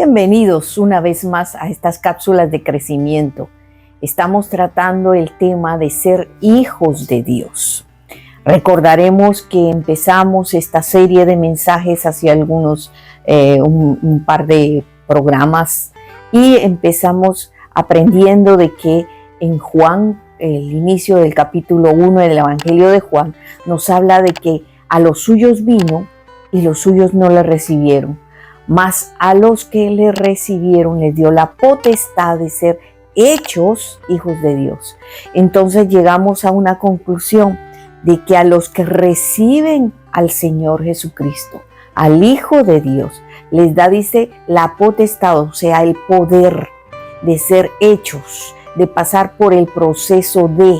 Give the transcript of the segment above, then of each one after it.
Bienvenidos una vez más a estas cápsulas de crecimiento. Estamos tratando el tema de ser hijos de Dios. Recordaremos que empezamos esta serie de mensajes hace un par de programas y empezamos aprendiendo de que en Juan, el inicio del capítulo 1 del Evangelio de Juan, nos habla de que a los suyos vino y los suyos no le recibieron. Mas a los que le recibieron les dio la potestad de ser hechos hijos de Dios. Entonces llegamos a una conclusión de que a los que reciben al Señor Jesucristo, al Hijo de Dios, les da, dice, la potestad, o sea, el poder de ser hechos, de pasar por el proceso de,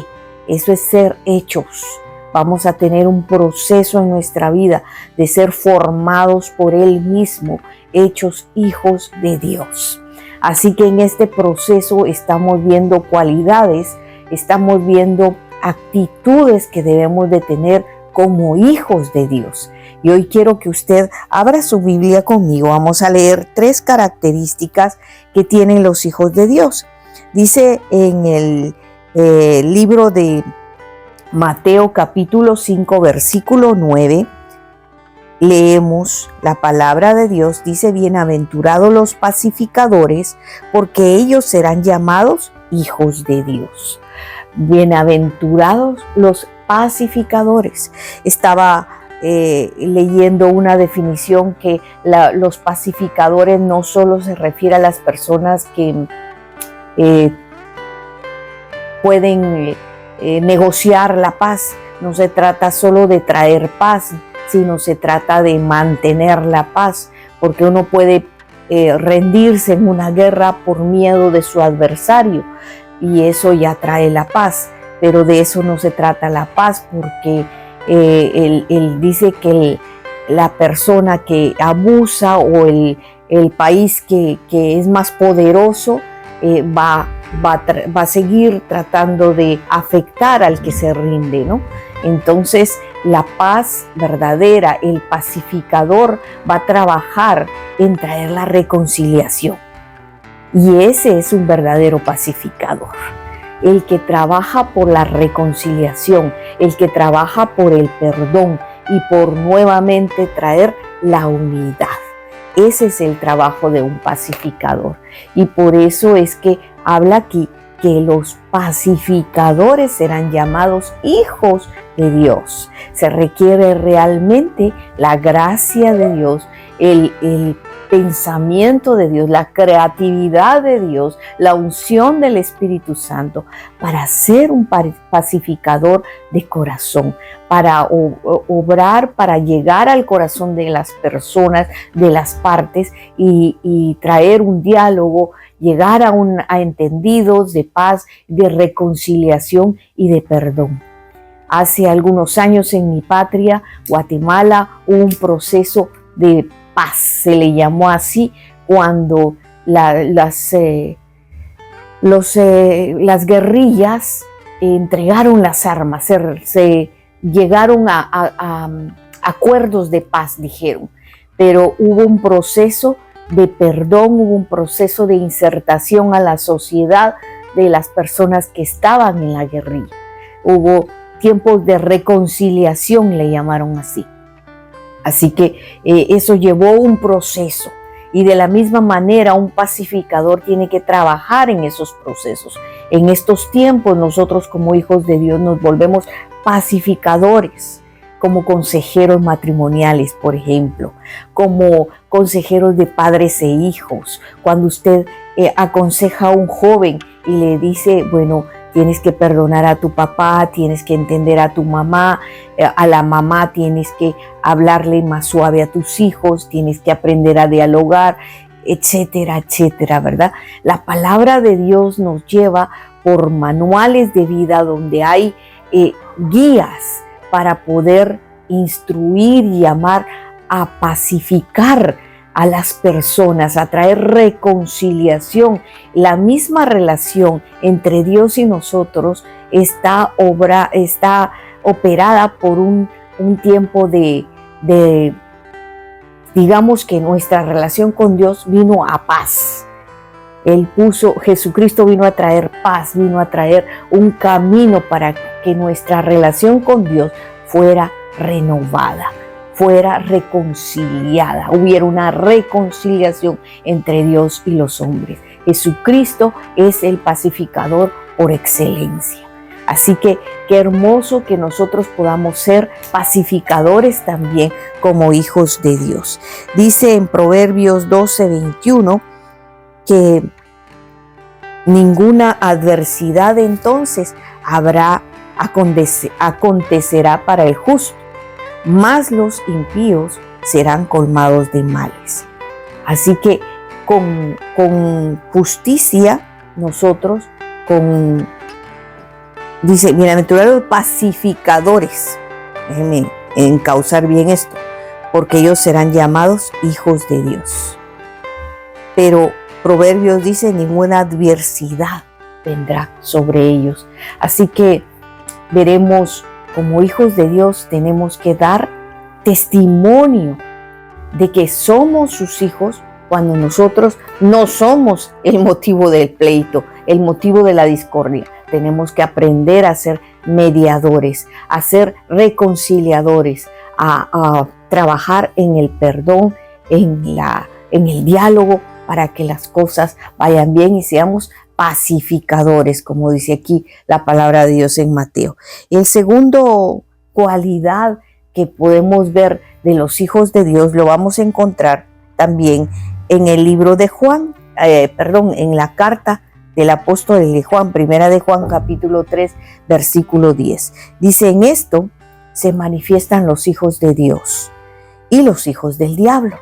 eso es ser hechos. Vamos a tener un proceso en nuestra vida de ser formados por Él mismo, hechos hijos de Dios. Así que en este proceso estamos viendo cualidades, estamos viendo actitudes que debemos de tener como hijos de Dios. Y hoy quiero que usted abra su Biblia conmigo. Vamos a leer 3 características que tienen los hijos de Dios. Dice en el libro de Mateo capítulo 5 versículo 9, leemos la palabra de Dios, dice: bienaventurados los pacificadores, porque ellos serán llamados hijos de Dios. Bienaventurados los pacificadores. Estaba leyendo una definición que los pacificadores no solo se refiere a las personas que pueden negociar la paz. No se trata solo de traer paz, sino se trata de mantener la paz, porque uno puede rendirse en una guerra por miedo de su adversario y eso ya trae la paz, pero de eso no se trata la paz, porque él dice que la persona que abusa o el país que es más poderoso va a seguir tratando de afectar al que se rinde, ¿no? Entonces, la paz verdadera, el pacificador, va a trabajar en traer la reconciliación. Y ese es un verdadero pacificador. El que trabaja por la reconciliación, el que trabaja por el perdón y por nuevamente traer la unidad. Ese es el trabajo de un pacificador. Y por eso es que habla aquí que los pacificadores serán llamados hijos de Dios. Se requiere realmente la gracia de Dios, el pensamiento de Dios, la creatividad de Dios, la unción del Espíritu Santo para ser un pacificador de corazón, para obrar, para llegar al corazón de las personas, de las partes y traer un diálogo, llegar a entendidos de paz, de reconciliación y de perdón. Hace algunos años en mi patria, Guatemala, hubo un proceso de paz, se le llamó así, cuando las guerrillas entregaron las armas, se llegaron a acuerdos de paz, dijeron, pero hubo un proceso de perdón, hubo un proceso de insertación a la sociedad de las personas que estaban en la guerrilla. Hubo tiempos de reconciliación, le llamaron así. Así que eso llevó un proceso, y de la misma manera un pacificador tiene que trabajar en esos procesos. En estos tiempos nosotros como hijos de Dios nos volvemos pacificadores, como consejeros matrimoniales, por ejemplo, como consejeros de padres e hijos. Cuando usted aconseja a un joven y le dice, bueno, tienes que perdonar a tu papá, tienes que entender a tu mamá, a la mamá tienes que hablarle más suave a tus hijos, tienes que aprender a dialogar, etcétera, etcétera, ¿verdad? La palabra de Dios nos lleva por manuales de vida donde hay guías para poder instruir y amar, a pacificar a las personas, a traer reconciliación. La misma relación entre Dios y nosotros está operada por un tiempo de digamos que nuestra relación con Dios vino a paz. Jesucristo vino a traer paz, vino a traer un camino para que nuestra relación con Dios fuera renovada, fuera reconciliada, hubiera una reconciliación entre Dios y los hombres. Jesucristo es el pacificador por excelencia. Así que qué hermoso que nosotros podamos ser pacificadores también como hijos de Dios. Dice en Proverbios 12:21 que ninguna adversidad entonces acontecerá para el justo, mas los impíos serán colmados de males. Así que con justicia nosotros, dice, bienaventurados pacificadores, déjenme encauzar bien esto, porque ellos serán llamados hijos de Dios. Pero Proverbios dice, ninguna adversidad vendrá sobre ellos. Así que veremos, como hijos de Dios tenemos que dar testimonio de que somos sus hijos cuando nosotros no somos el motivo del pleito, el motivo de la discordia. Tenemos que aprender a ser mediadores, a ser reconciliadores, a trabajar en el perdón, en el diálogo, para que las cosas vayan bien y seamos pacificadores, como dice aquí la palabra de Dios en Mateo. Y el segundo cualidad que podemos ver de los hijos de Dios lo vamos a encontrar también en el libro de Juan, en la carta del apóstol de Juan, primera de Juan capítulo 3, versículo 10. Dice, en esto se manifiestan los hijos de Dios y los hijos del diablo.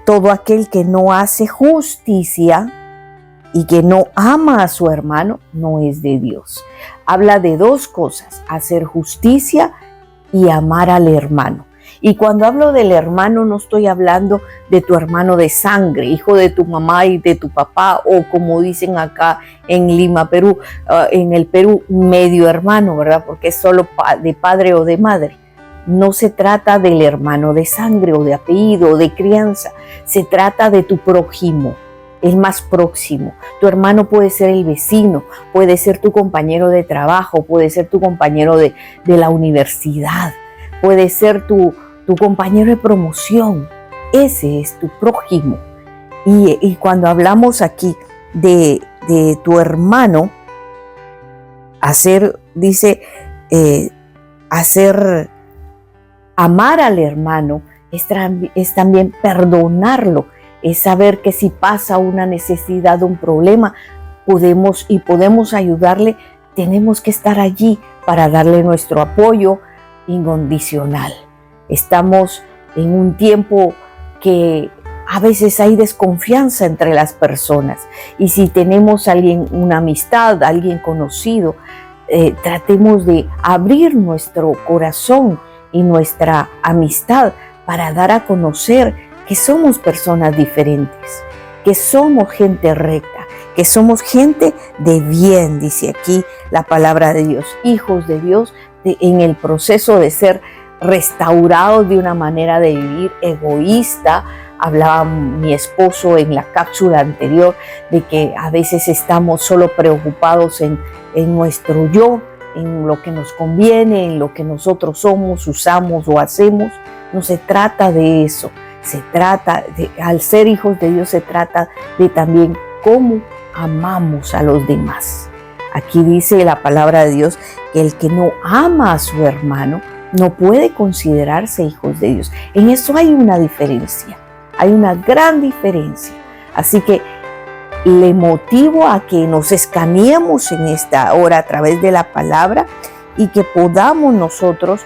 Todo aquel que no hace justicia y que no ama a su hermano no es de Dios. Habla de dos cosas, hacer justicia y amar al hermano. Y cuando hablo del hermano no estoy hablando de tu hermano de sangre, hijo de tu mamá y de tu papá, o como dicen acá en Lima, Perú, en el Perú, medio hermano, ¿verdad? Porque es solo de padre o de madre. No se trata del hermano de sangre o de apellido o de crianza, se trata de tu prójimo, el más próximo. Tu hermano puede ser el vecino, puede ser tu compañero de trabajo, puede ser tu compañero de la universidad, puede ser tu compañero de promoción. Ese es tu prójimo. Y cuando hablamos aquí de tu hermano, amar al hermano es también perdonarlo, es saber que si pasa una necesidad, un problema, podemos ayudarle, tenemos que estar allí para darle nuestro apoyo incondicional. Estamos en un tiempo que a veces hay desconfianza entre las personas, y si tenemos una amistad, alguien conocido, tratemos de abrir nuestro corazón y nuestra amistad para dar a conocer que somos personas diferentes, que somos gente recta, que somos gente de bien, dice aquí la palabra de Dios, hijos de Dios, en el proceso de ser restaurados de una manera de vivir egoísta. Hablaba mi esposo en la cápsula anterior de que a veces estamos solo preocupados en nuestro yo, en lo que nos conviene, en lo que nosotros somos, usamos o hacemos. No se trata de eso. Al ser hijos de Dios, se trata de también cómo amamos a los demás. Aquí dice la palabra de Dios que el que no ama a su hermano no puede considerarse hijos de Dios. En eso hay una diferencia, hay una gran diferencia. Así que le motivo a que nos escaneemos en esta hora a través de la palabra y que podamos nosotros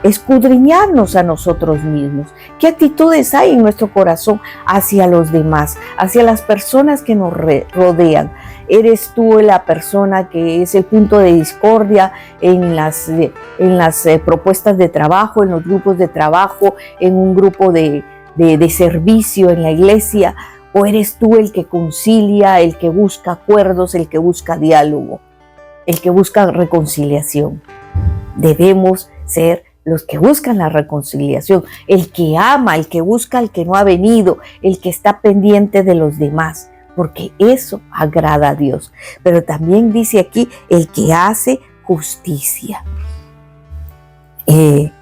escudriñarnos a nosotros mismos. ¿Qué actitudes hay en nuestro corazón hacia los demás, hacia las personas que nos rodean? ¿Eres tú la persona que es el punto de discordia en las propuestas de trabajo, en los grupos de trabajo, en un grupo de servicio en la iglesia? ¿O eres tú el que concilia, el que busca acuerdos, el que busca diálogo, el que busca reconciliación? Debemos ser los que buscan la reconciliación, el que ama, el que busca al que no ha venido, el que está pendiente de los demás, porque eso agrada a Dios. Pero también dice aquí, el que hace justicia. El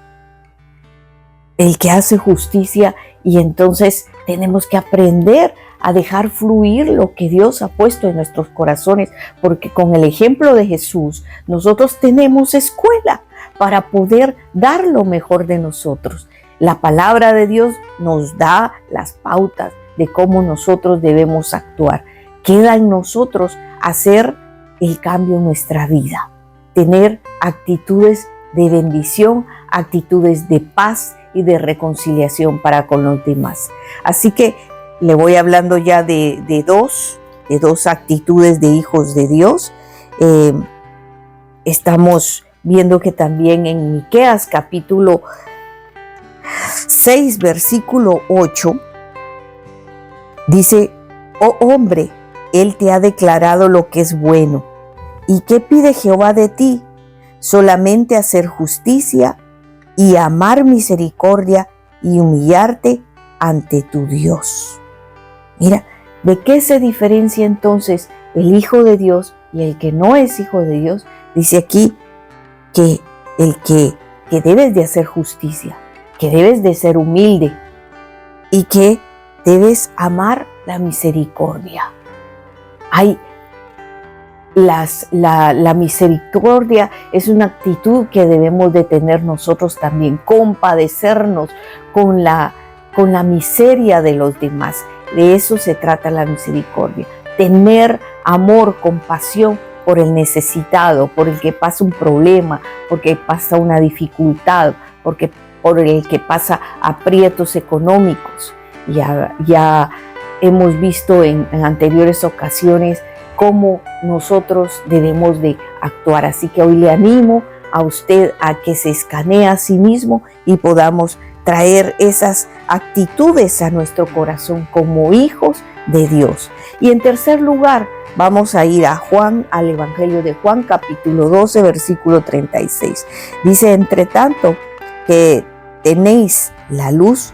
que hace justicia, y entonces tenemos que aprender a dejar fluir lo que Dios ha puesto en nuestros corazones, porque con el ejemplo de Jesús nosotros tenemos escuela para poder dar lo mejor de nosotros. La palabra de Dios nos da las pautas de cómo nosotros debemos actuar. Queda en nosotros hacer el cambio en nuestra vida, tener actitudes de bendición, actitudes de paz y de reconciliación para con los demás. Así que le voy hablando ya de dos actitudes de hijos de Dios. Estamos viendo que también en Miqueas capítulo 6, versículo 8, dice: oh hombre, Él te ha declarado lo que es bueno. ¿Y qué pide Jehová de ti? Solamente hacer justicia y amar misericordia y humillarte ante tu Dios. Mira, ¿de qué se diferencia entonces el hijo de Dios y el que no es hijo de Dios? Dice aquí que el que debes de hacer justicia, que debes de ser humilde y que debes amar la misericordia. La misericordia es una actitud que debemos de tener nosotros también, compadecernos con la miseria de los demás. De eso se trata la misericordia, tener amor, compasión por el necesitado, por el que pasa un problema, porque pasa una dificultad, por el que pasa aprietos económicos. Ya hemos visto en anteriores ocasiones cómo nosotros debemos de actuar. Así que hoy le animo a usted a que se escanee a sí mismo y podamos traer esas actitudes a nuestro corazón como hijos de Dios. Y en tercer lugar, vamos a ir al Evangelio de Juan, capítulo 12, versículo 36. Dice: entre tanto que tenéis la luz,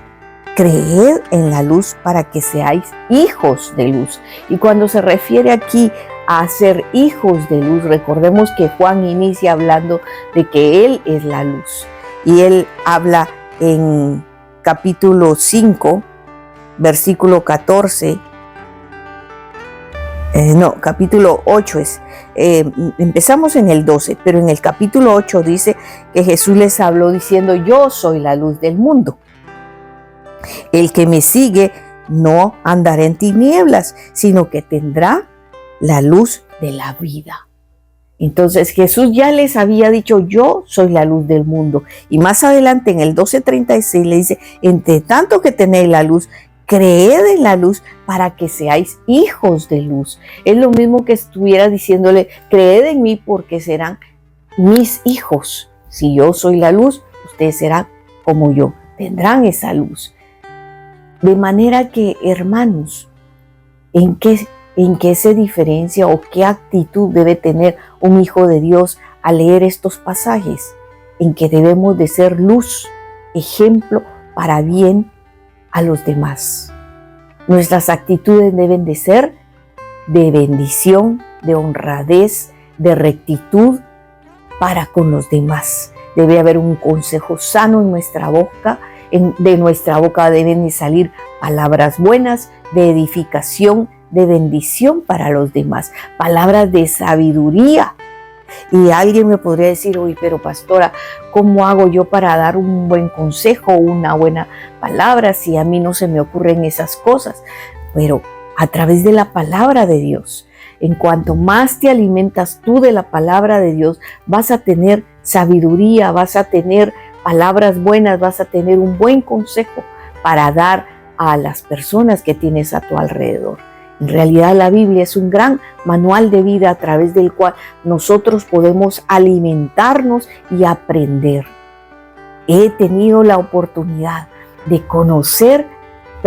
creed en la luz para que seáis hijos de luz. Y cuando se refiere aquí a ser hijos de luz, recordemos que Juan inicia hablando de que Él es la luz. Y Él habla en capítulo 5, versículo 14. Capítulo 8 es. Empezamos en el 12, pero en el capítulo 8 dice que Jesús les habló diciendo: yo soy la luz del mundo. El que me sigue no andará en tinieblas, sino que tendrá la luz de la vida. Entonces Jesús ya les había dicho: yo soy la luz del mundo. Y más adelante en el 12:36 le dice: entre tanto que tenéis la luz, creed en la luz para que seáis hijos de luz. Es lo mismo que estuviera diciéndole: creed en mí porque serán mis hijos. Si yo soy la luz, ustedes serán como yo, tendrán esa luz. De manera que, hermanos, ¿en qué se diferencia o qué actitud debe tener un hijo de Dios al leer estos pasajes? En que debemos de ser luz, ejemplo para bien a los demás. Nuestras actitudes deben de ser de bendición, de honradez, de rectitud para con los demás. Debe haber un consejo sano en nuestra boca. De nuestra boca deben de salir palabras buenas, de edificación, de bendición para los demás, palabras de sabiduría. Y alguien me podría decir: oye, pero pastora, ¿cómo hago yo para dar un buen consejo, una buena palabra, si a mí no se me ocurren esas cosas? Pero a través de la palabra de Dios, en cuanto más te alimentas tú de la palabra de Dios, vas a tener sabiduría, vas a tener palabras buenas, vas a tener un buen consejo para dar a las personas que tienes a tu alrededor. En realidad la Biblia es un gran manual de vida a través del cual nosotros podemos alimentarnos y aprender. He tenido la oportunidad de conocer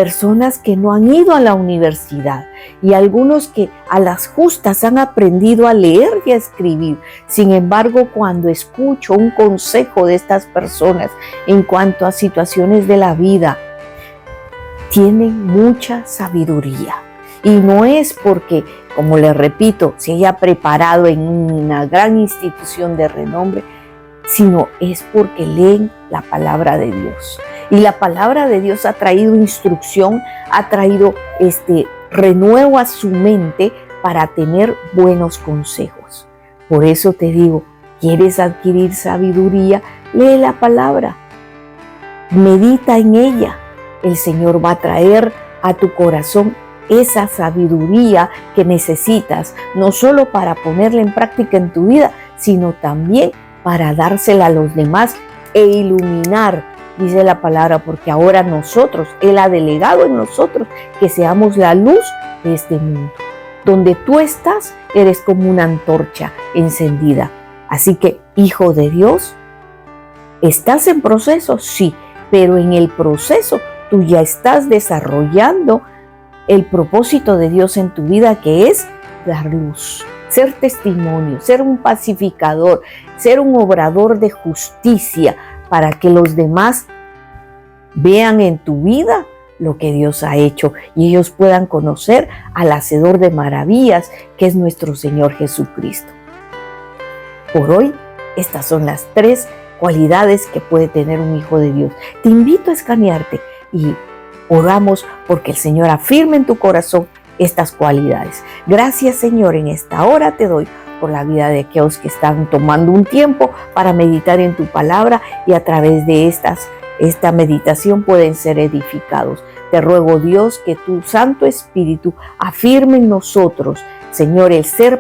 personas que no han ido a la universidad y algunos que a las justas han aprendido a leer y a escribir. Sin embargo, cuando escucho un consejo de estas personas en cuanto a situaciones de la vida, tienen mucha sabiduría. Y no es porque, como les repito, se haya preparado en una gran institución de renombre, sino es porque leen la palabra de Dios. Y la palabra de Dios ha traído instrucción, ha traído renuevo a su mente para tener buenos consejos. Por eso te digo, ¿quieres adquirir sabiduría? Lee la palabra, medita en ella. El Señor va a traer a tu corazón esa sabiduría que necesitas, no solo para ponerla en práctica en tu vida, sino también para dársela a los demás e iluminar, dice la palabra, porque ahora nosotros, Él ha delegado en nosotros que seamos la luz de este mundo. Donde tú estás, eres como una antorcha encendida. Así que, hijo de Dios, ¿estás en proceso? Sí, pero en el proceso tú ya estás desarrollando el propósito de Dios en tu vida, que es dar luz, ser testimonio, ser un pacificador, ser un obrador de justicia para que los demás vean en tu vida lo que Dios ha hecho y ellos puedan conocer al Hacedor de maravillas, que es nuestro Señor Jesucristo. Por hoy, estas son las 3 cualidades que puede tener un hijo de Dios. Te invito a escanearte y oramos porque el Señor afirme en tu corazón estas cualidades. Gracias, Señor, en esta hora te doy por la vida de aquellos que están tomando un tiempo para meditar en tu palabra y a través de esta meditación pueden ser edificados. Te ruego, Dios, que tu Santo Espíritu afirme en nosotros, Señor, el ser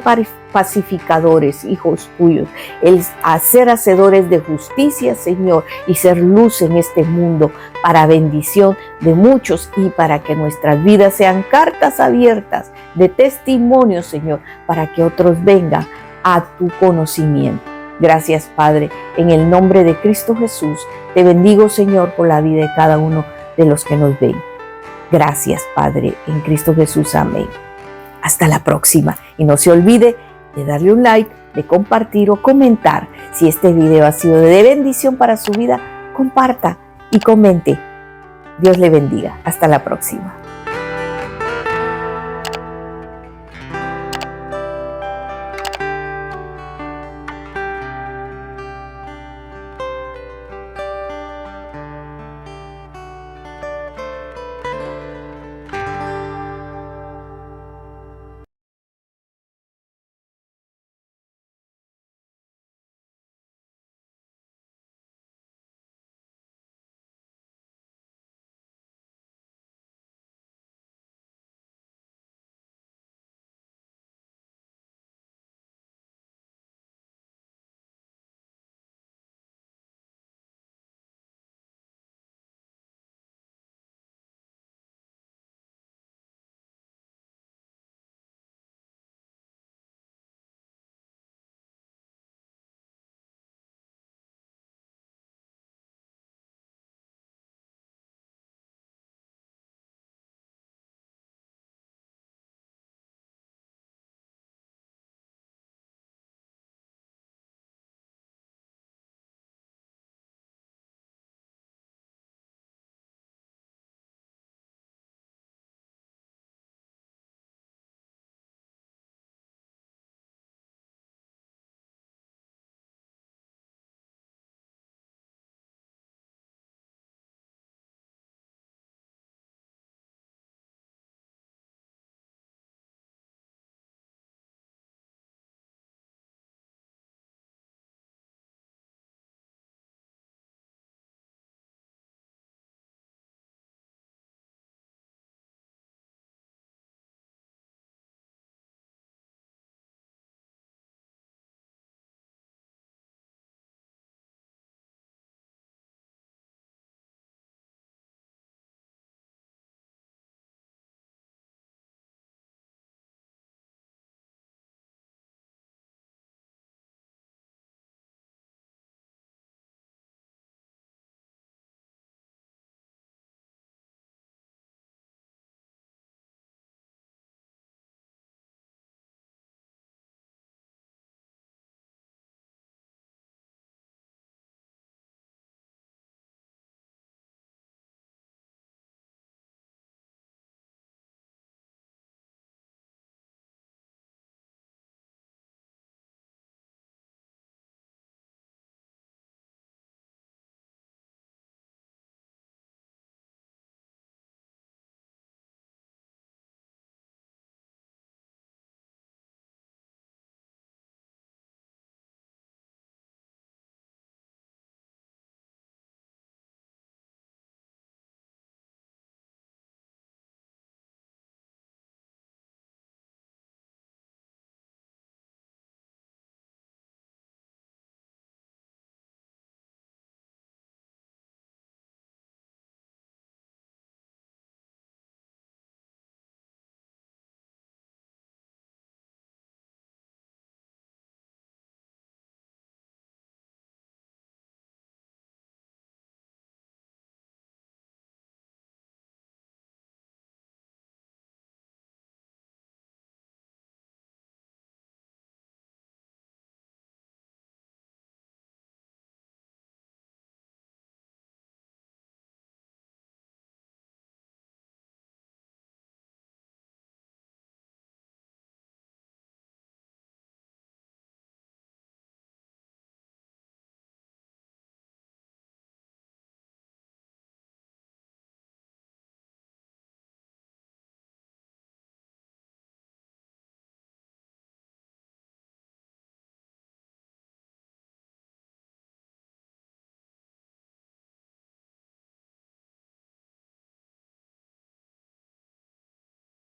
pacificadores, hijos tuyos, el ser hacedores de justicia, Señor, y ser luz en este mundo para bendición de muchos y para que nuestras vidas sean cartas abiertas de testimonio, Señor, para que otros vengan a tu conocimiento. Gracias, Padre, en el nombre de Cristo Jesús. Te bendigo, Señor, por la vida de cada uno de los que nos ven. Gracias, Padre, en Cristo Jesús. Amén. Hasta la próxima. Y no se olvide de darle un like, de compartir o comentar. Si este video ha sido de bendición para su vida, comparta y comente. Dios le bendiga. Hasta la próxima.